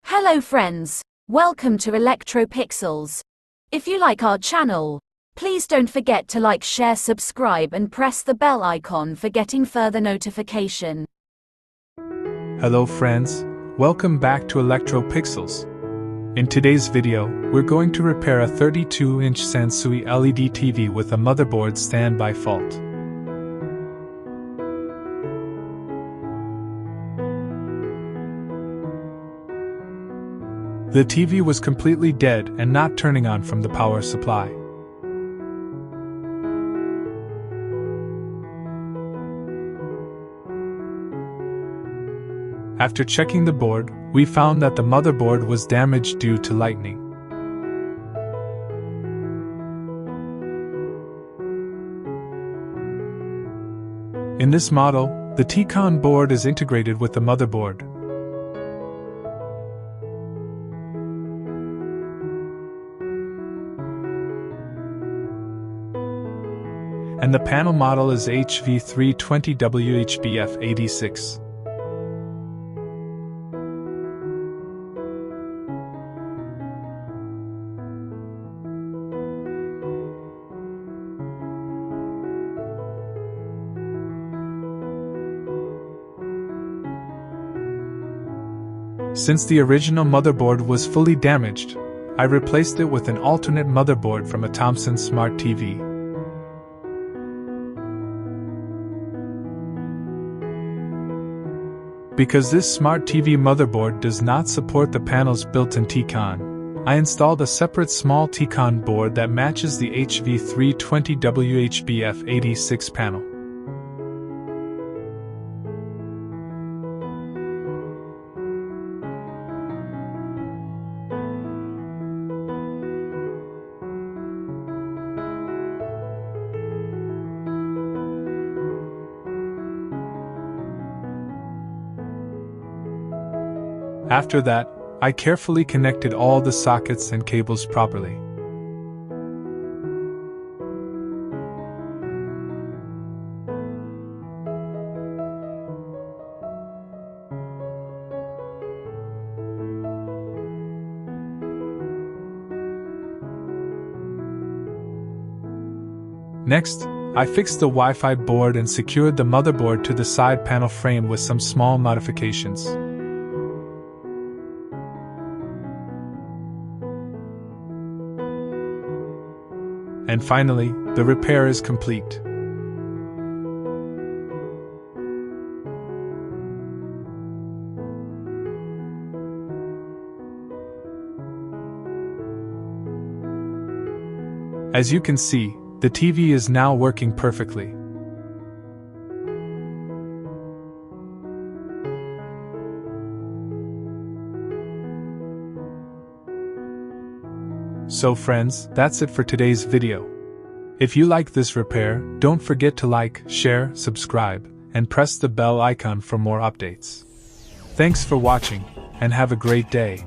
Hello friends, welcome to Electro Pixels. If you like our channel, please don't forget to like, share, subscribe and press the bell icon for getting further notification. Hello friends, welcome back to Electro Pixels. In today's video, we're going to repair a 32-inch Sansui LED TV with a motherboard standby fault. The TV was completely dead and not turning on from the power supply. After checking the board, we found that the motherboard was damaged due to lightning. In this model, the Tcon board is integrated with the motherboard. And the panel model is HV320WHB-F86. Since the original motherboard was fully damaged, I replaced it with an alternate motherboard from a Thomson Smart TV. Because this Smart TV motherboard does not support the panel's built-in Tcon, I installed a separate small Tcon board that matches the HV320WHB-F86 panel. After that, I carefully connected all the sockets and cables properly. Next, I fixed the Wi-Fi board and secured the motherboard to the side panel frame with some small modifications. And finally, the repair is complete. As you can see, the TV is now working perfectly. So friends, that's it for today's video. If you like this repair, don't forget to like, share, subscribe, and press the bell icon for more updates. Thanks for watching, and have a great day.